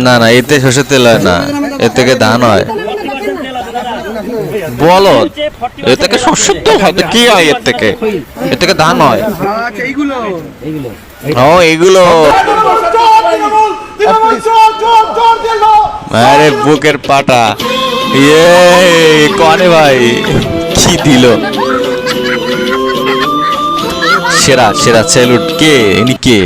না না, এতে সরষের তেল হয় না, এর থেকে ধান হয়। বলো, এর থেকে সরষের তেল হয়? কি হয় এর থেকে? এর থেকে ধান হয়। ও এগুলো, আরে বুকের পাটা। ইয়ে কনে ভাই, কি দিল? সেরা সেরা স্যালুট। কে ইনি? কে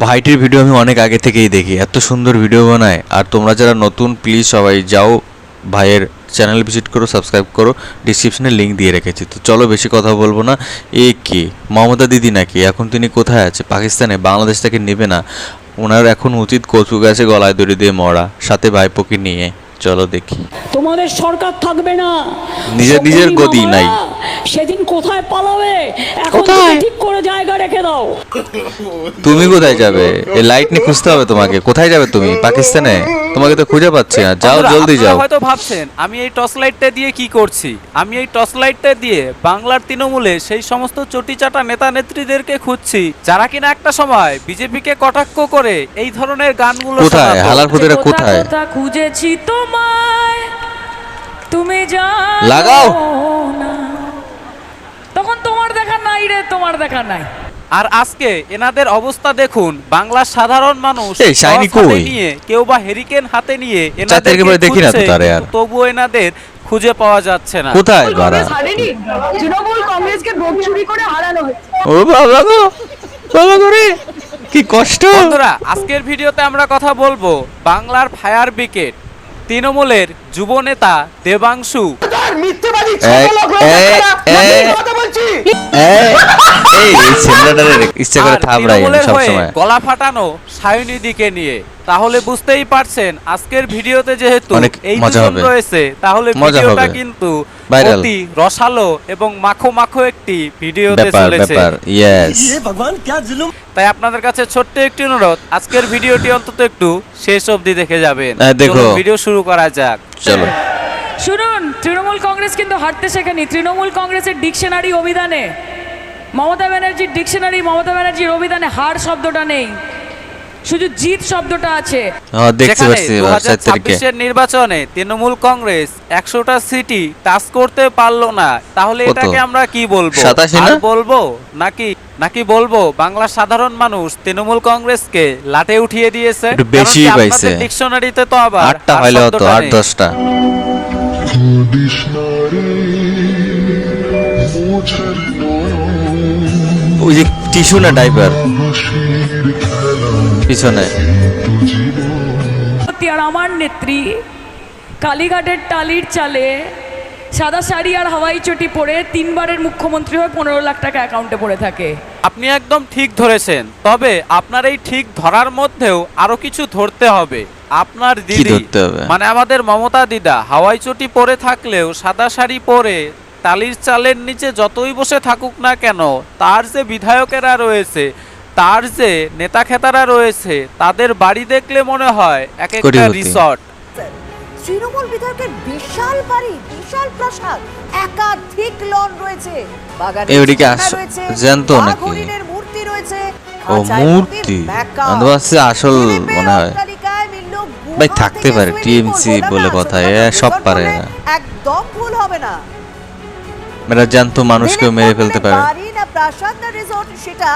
ভাইটির ভিডিও আমি অনেক আগে থেকেই দেখি, এত সুন্দর ভিডিও বানায়। আর তোমরা যারা নতুন, প্লিজ সবাই যাও ভাইয়ের চ্যানেল ভিজিট করো, সাবস্ক্রাইব করো, ডিসক্রিপশনে লিঙ্ক দিয়ে রেখেছি। তো চলো বেশি কথা বলবো না। এ কি মমতা দিদি নাকি? এখন তিনি কোথায় আছে? পাকিস্তানে? বাংলাদেশ থেকে নেবে না? ওনার এখন উচিত কচু গাছে গলায় দড়ি দিয়ে মরা, সাথে ভাইপোকে নিয়ে। চলো দেখি। তোমাদের সরকার থাকবে না, নিজের গদি নাই। সেদিন কোথায় পালাবে? এখন ঠিক করে জায়গা রেখে দাও। তুমি কোথায় যাবে? এই লাইট নিয়ে খুঁজতে হবে তোমাকে। কোথায় যাবে তুমি? পাকিস্তানে? তোমাকে তো খুঁজে পাচ্ছি না। যাও, জলদি যাও। হয়তো ভাবছেন আমি এই টর্চ লাইটটা দিয়ে কি করছি। আমি এই টর্চ লাইটটা দিয়ে বাংলার তৃণমূলে সেই সমস্ত চটিচাটা নেতা নেত্রীদেরকে খুঁজছি যারা কিনা একটা সময় বিজেপিকে কটাক্ষ করে এই ধরনের গানগুলো কোথায় হালার ফুটেরা কোথায়? খুঁজেছি তোমায়, তুমি যা লাগাও। তখন তোমার দেখা নাই রে, তোমার দেখা নাই। আর আজকে এনাদের অবস্থা দেখুন। বাংলার সাধারণ মানুষ নিয়ে, কেউ বা হেরিকেন হাতে নিয়ে এনাদেরকে দেখি না তো তারে, আর তবুও এনাদের খুঁজে পাওয়া যাচ্ছে না। কোথায় বাড়া? তৃণমূল কংগ্রেসকে ভোট চুরি করে হারানো হয়েছে। ও বাবা গো, বাবা করে কি কষ্ট। বন্ধুরা, আজকের ভিডিওতে আমরা কথা বলবো বাংলার ফায়ার ব্রিগেড তৃণমূলের যুব নেতা দেবাংশু। গলা ফাটানো সায়নিধিকে নিয়ে। তাহলে বুঝতেই পারছেন আজকের ভিডিওতে যেহেতু এই দুজন রয়েছে, তাহলে ভিডিওটা কিন্তু অতি রসালো এবং মাখো মাখো একটি ভিডিওতে চলেছে। তাই আপনাদের কাছে ছোট্ট একটি অনুরোধ, আজকের ভিডিওটি অন্তত একটু শেষ অবধি দেখে যাবেন। ভিডিও শুরু করা যাক, চলো। শুনুন, তৃণমূল কংগ্রেস কিন্তু হাঁটতে শেখেনি। তৃণমূল কংগ্রেসের ডিকশনারি অভিধানে, মমতা ব্যানার্জির ডিকশনারি, মমতা ব্যানার্জির অভিধানে হার শব্দটা নেই, শুধু জিত শব্দটা আছে। 2026 নির্বাচনে তৃণমূল কংগ্রেস 100টা সিটি টাচ করতে পারলো না। তাহলে এটাকে আমরা কি বলবো? নাকি বলবো বাংলার সাধারণ মানুষ তৃণমূল কংগ্রেসকে লাটে উঠিয়ে দিয়েছে? বেশি পাইছে। ডিকশনারিতে তো আবার 8টা হইলে হতো, 8-10টা। ওই যে টিস্যু না ডাইপার পিছনে। আর আমার নেত্রী কালীঘাটের টালির চালে সাদা শাড়ি আর হাওয়াই চটি পরে 3 বারের মুখ্যমন্ত্রী হয়ে 15 লাখ টাকা অ্যাকাউন্টে পড়ে থাকে। আপনি একদম ঠিক ধরেছেন। তবে আপনার এই ঠিক ধরার মধ্যেও আরো কিছু ধরতে হবে। আপনার দিদি, মানে আমাদের মমতা দিদা, হাওয়াই চটি পরে থাকলেও সাদা শাড়ি পরে টালির চালের নিচে যতই বসে থাকুক না কেন, তার যে বিধায়কেরা রয়েছে, তার যে নেতা খেতারা রয়েছে, তাদের বাড়ি দেখলে মনে হয় এক একটা রিসর্ট। তৃণমূল বিধায়কের বিশাল বাড়ি, বিশাল প্রাসাদ, একাধিক লন রয়েছে, বাগানে রয়েছে, জানতো নাকি? মূর্তি রয়েছে। ও মূর্তি আন্দোলনে আসল মনে হয় ভাই থাকতে পারে। টিএমসি বলে কথা, সব পারে না। একদম ভুল হবে না। মেরা জানতো মানুষকে মেরে ফেলতে পারে। বাড়ি না প্রাসাদ না রিসর্ট, সেটা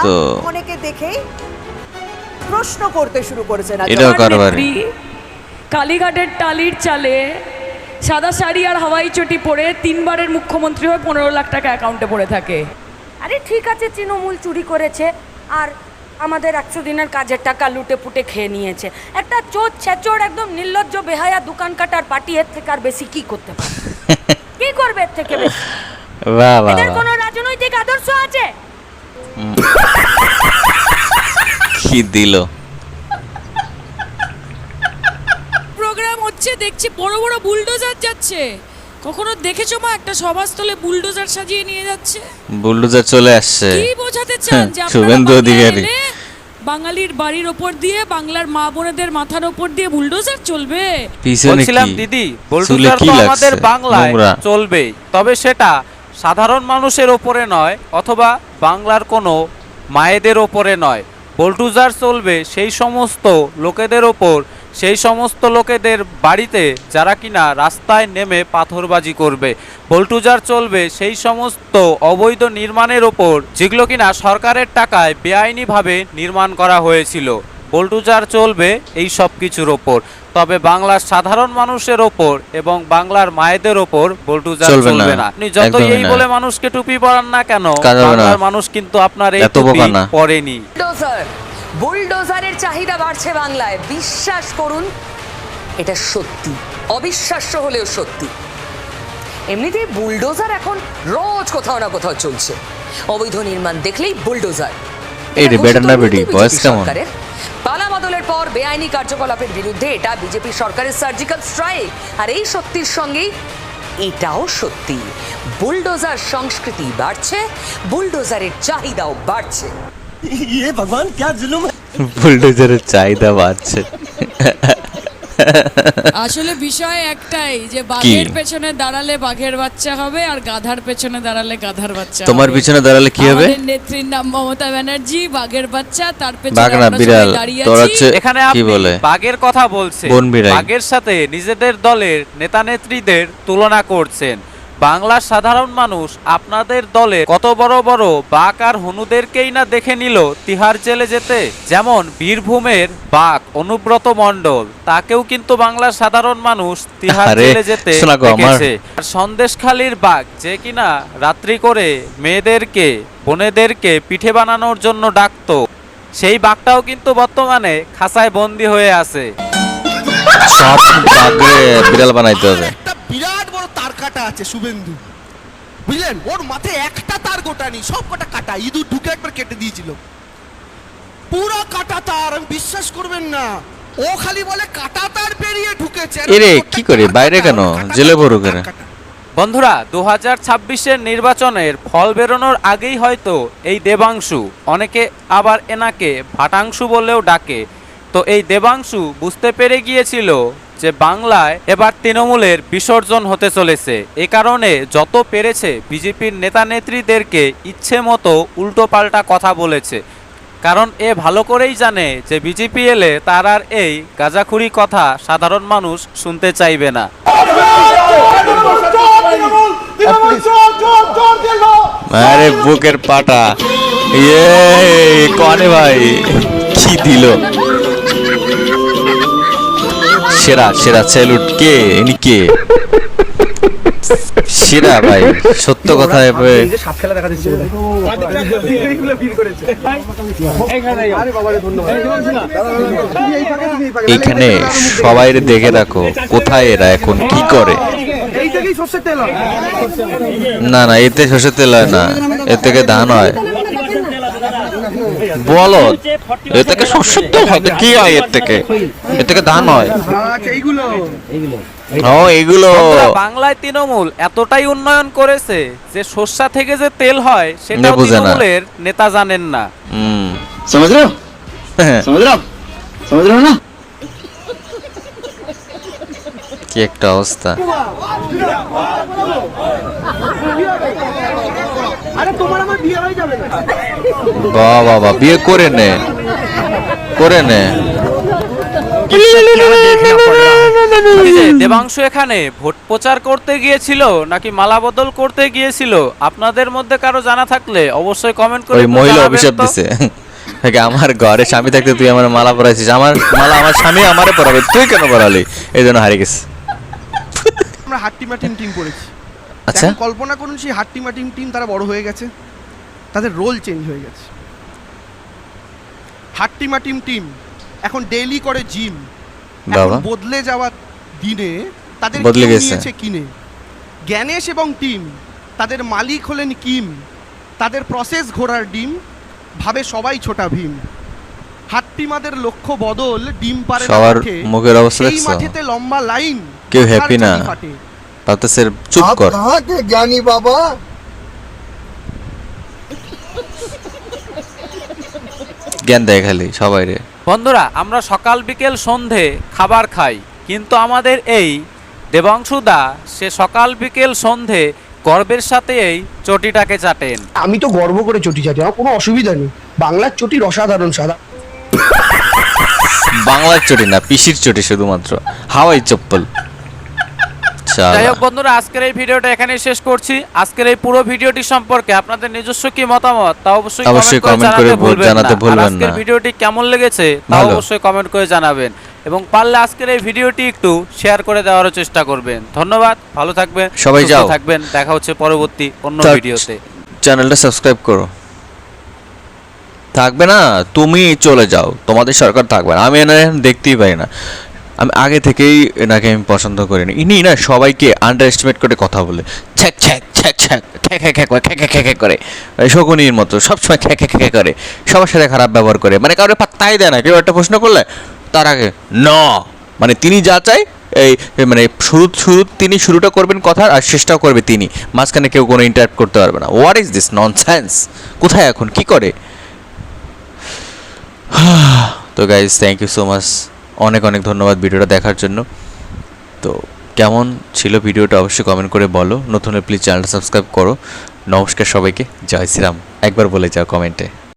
অনেকে দেখেই প্রশ্ন করতে শুরু করেছে। না এটাও কারবার। কালীঘাটের টালির চালে সাদা শাড়ি আর হাওয়াই চটি পরে 3 বারের মুখ্যমন্ত্রী হয়ে 15 লাখ টাকা অ্যাকাউন্টে পড়ে থাকে। আরে ঠিক আছে, তৃণমূল চুরি করেছে আর আমাদের 100 দিনের কাজের টাকা লুটে পুটে খেয়ে নিয়েছে। একটা চোর ছেচোর একদম নির্লজ্জ বেহায়া দোকান কাটার পার্টি এর থেকে আর বেশি কি করতে পারে? কি করবে এর থেকে বেশি? বাহ বাহ, এদের কোনো রাজনৈতিক আদর্শ আছে? কি দিল? প্রোগ্রাম হচ্ছে দেখছি, বড় বড় বুলডোজার যাচ্ছে। কখনো দেখেছো মা একটা সভাস্থলে বুলডোজার সাজিয়ে নিয়ে যাচ্ছে? বুলডোজার চলে আসছে। কি বোঝাতে চান যে শুভেন্দু অধিকারী বাঙালির বাড়ির ওপর দিয়ে, বাংলার মা বোনেদের মাথার ওপর দিয়ে বুলডোজার চলবে? বলছিলাম দিদি, বুলডোজার তো আমাদের বাংলায় চলবে, তবে সেটা সাধারণ মানুষের ওপরে নয়, অথবা বাংলার কোনো মায়েদের ওপরে নয়। বুলডোজার চলবে সেই সমস্ত লোকেদের ওপর, সেই সমস্ত লোকেদের বাড়িতে যারা কিনা রাস্তায় নেমে পাথরবাজি করবে। বুলডোজার চলবে সেই সমস্ত অবৈধ নির্মাণের ওপর যেগুলো কিনা সরকারের টাকায় বেআইনিভাবে নির্মাণ করা হয়েছিল। বুলডোজার চলবে এই সব কিছুর ওপর, তবে বাংলার সাধারণ মানুষের ওপর এবং বাংলার মায়েদের ওপর বুলডোজার চলবে না। আপনি যতই এই বলে মানুষকে টুপি পরান না কেন, বাংলার মানুষ কিন্তু আপনার এই টুপি পরেনি। বুলডোজারের চাহিদা বাড়ছে বাংলায়, বিশ্বাস করুন এটা সত্যি, অবিশ্বাস্য হলেও সত্যি। এমনিতেই বুলডোজার এখন রোজ কোথাও না কোথাও চলছে। অবৈধ নির্মাণ দেখলেই বুলডোজার। পালাবদলের পর বেআইনি কার্যকলাপের বিরুদ্ধে এটা বিজেপি সরকারের সার্জিক্যাল স্ট্রাইক। আর এই সত্যির সঙ্গেই এটাও সত্যি, বুলডোজার সংস্কৃতি বাড়ছে, বুলডোজারের চাহিদাও বাড়ছে। ये भगवान क्या जुलुम है। বুলডোজারের চাহিদা বাড়ছে। আসলে বিষয় একটাই যে বাঘের পেছনে দাঁড়ালে বাঘের বাচ্চা হবে, আর গাধার পেছনে দাঁড়ালে গাধার বাচ্চা হবে। তোমার পিছনে দাঁড়ালে কি হবে? আমাদের নেত্রীর নাম মমতা ব্যানার্জি, বাঘের বাচ্চা, তার পেছনে বাঘ না আমরা বিড়াল, সবাই দাঁড়িয়ে তোর আছি। হচ্ছে এখানে কি আপনি বলে বাঘের কথা বলছেন, বন বিড়াল। বাঘের সাথে নিজেদের দলের নেতা নেত্রীদের তুলনা করছেন। বাংলার সাধারণ মানুষ আপনাদের দলে কত বড় বড় বাঘ আর হনুদেরকেই না দেখে নিল তিহার জেলে যেতে। যেমন বীরভূমের বাঘ অনুব্রত মণ্ডল, তাকেও কিন্তু বাংলার সাধারণ মানুষ তিহার জেলে যেতে দেখেছে। আর সন্দেশখালীর বাঘ, যে কিনা রাত্রি করে মেয়েদেরকে বোনেদেরকে পিঠে বানানোর জন্য ডাকতো, সেই বাঘটাও কিন্তু বর্তমানে খাঁচায় বন্দি হয়ে আছে। সব বাঘে বিড়াল বানাইতে হবে। বিরাট বড় তার কাটা আছে শুভেন্দু, বুঝলেন? ওর মাথায় একটা তার গোটা নেই, সব কটা কাটা। ইঁদুর ঢুকে একবার কেটে দিয়েছিল, পুরো কাটা তার। আমি বিশ্বাস করবেন না, ও খালি বলে কাটা তার পেরিয়ে ঢুকেছে। এরে কি করে বাইরে কেন জেলে ভরু করে? বন্ধুরা, 2026-এর নির্বাচনের ফল বেরোনোর আগেই হয়তো এই দেবাংশু, অনেকে আবার এনাকে ভাটাংশু বলেও ডাকে, তো এই দেবাংশু বুঝতে পেরে গিয়েছিল যে বাংলায় এবার তৃণমূলের বিসর্জন হতে চলেছে। এ কারণে যত পেরেছে বিজেপির নেতা নেত্রীদেরকে ইচ্ছে মতো উল্টো পাল্টা কথা বলেছে। কারণ এ ভালো করেই জানে যে বিজেপি এলে তার আর এই গাঁজাখুরি কথা সাধারণ মানুষ শুনতে চাইবে না। আরে বুকের পাটা, ইয়ে কনে ভাই কি দিল, সেরা সেরা স্যালুট। কে ইনি? কে সেরা ভাই? সত্য কথা এইখানে সবাই দেখে রাখো কোথায় এরা এখন কি করে। না না, এতে সর্ষের তেল হয় না, এর থেকে ধান হয়। বলো, এর থেকে সর্ষের তেল হয়? কি হয় এর থেকে? এর থেকে ধান হয়। এগুলো বাংলায় তৃণমূল এতটাই উন্নয়ন করেছে যে সর্ষা থেকে যে তেল হয় সেটা তৃণমূলের নেতা জানেন না। समझ रहे हो? समझ रहे हो? समझ रहे हो ना? কি একটা অবস্থা। বাবা বিয়ে করে নে, করে নে। দেবাংশু এখানে ভোট প্রচার করতে গিয়েছিল নাকি মালা বদল করতে গিয়েছিল? আপনাদের মধ্যে কারো জানা থাকলে অবশ্যই কমেন্ট করে। ওই মহিলা অভিশাপ দিছে, আমার ঘরে স্বামী থাকতে তুই আমার মালা পরাইছিস, আমার মালা আমার স্বামী আমারে পরাবে, তুই কেন পরালি? এই জন্য হারিয়ে গেছে। আমরা হাট্টিমা টিম করেছি। আচ্ছা, কল্পনা করুন সেই হাট্টিমা টিম তারা বড় হয়ে গেছে, তাদের রোল চেঞ্জ হয়ে গেছে। হাট্টিমা টিম এখন ডেইলি করে জিম। বাবা বদলে যাওয়ার দিনে তাদের বদলে গেছে নিয়েছে কিনে। জ্ঞানেশ এবং টিম, তাদের মালিক হলেন কিম, তাদের প্রসেস ঘোড়ার ডিম, ভাবে সবাই ছোটা ভীম। হাট্টিমাদের লক্ষ্য বদল, ডিম পারে না সবার মাঠে, মুখের অবস্থা সেই দেখছো? মাঠেতে লম্বা লাইন, কেউ হ্যাপি না, ভাবতেছে চুপ কর। জ্ঞানী বাবা, জ্ঞান দেয় খালি সবাই রে। বন্ধুরা, আমরা সকাল বিকেল সন্ধে খাবার খাই, কিন্তু আমাদের এই দেবাংশুদা সে সকাল বিকেল সন্ধে গর্বের সাথে এই চটিটাকে চাটেন। আমি তো গর্ব করে চটি চাটি, আমার কোনো অসুবিধা নেই। বাংলার চটির অসাধারণ সাদা বাংলার চটি না, পিসির চটি শুধুমাত্র, হাওয়াই চপ্পল। যাই হোক বন্ধুরা, আজকের এই ভিডিওটা এখানেই শেষ করছি। আজকের এই পুরো ভিডিওটি সম্পর্কে আপনাদের নিজস্ব কি মতামত তা অবশ্যই কমেন্ট করে জানাতে ভুলবেন না। আজকের ভিডিওটি কেমন লেগেছে তা অবশ্যই কমেন্ট করে জানাবেন, এবং পারলে আজকের এই ভিডিওটি একটু শেয়ার করে দেওয়ার চেষ্টা করবেন। ধন্যবাদ, ভালো থাকবেন, সবাই যাও থাকবেন, দেখা হচ্ছে পরবর্তী অন্য ভিডিওতে। চ্যানেলটা সাবস্ক্রাইব করো। থাকবে না, তুমি চলে যাও, তোমাদের সরকার থাকবে না। আমি এনার দেখতেই পাই না, আমি আগে থেকেই এনাকে আমি পছন্দ করিনি। ইনি না সবাইকে আন্ডার এস্টিমেট করে কথা বলে, ছ্যাক ছ্যাক ছ্যাক ছ্যাক খ্যাক খ্যাক খ্যাক খ্যাক করে, শকুনির মতো সবসময় খ্যাক খ্যাক খ্যাক করে, সবার সাথে খারাপ ব্যবহার করে, মানে কারোর পাত্তাই দেয় না। কেউ একটা প্রশ্ন করলে তার আগে না, মানে তিনি যা চাই এই মানে তিনি শুরুটা করবেন কথার, আর শেষটাও করবে তিনি, মাঝখানে কেউ কোনো ইন্টারাপ্ট করতে পারবে না। What is this nonsense? কোথায় এখন কি করে? তো guys, thank you so much, অনেক অনেক ধন্যবাদ ভিডিওটা দেখার জন্য। তো কেমন ছিল ভিডিওটা অবশ্যই কমেন্ট করে বলো। নতুন হলে প্লিজ চ্যানেলটা সাবস্ক্রাইব করো। নমস্কার সবাইকে, জয় শ্রীরাম একবার বলে যাও কমেন্টে।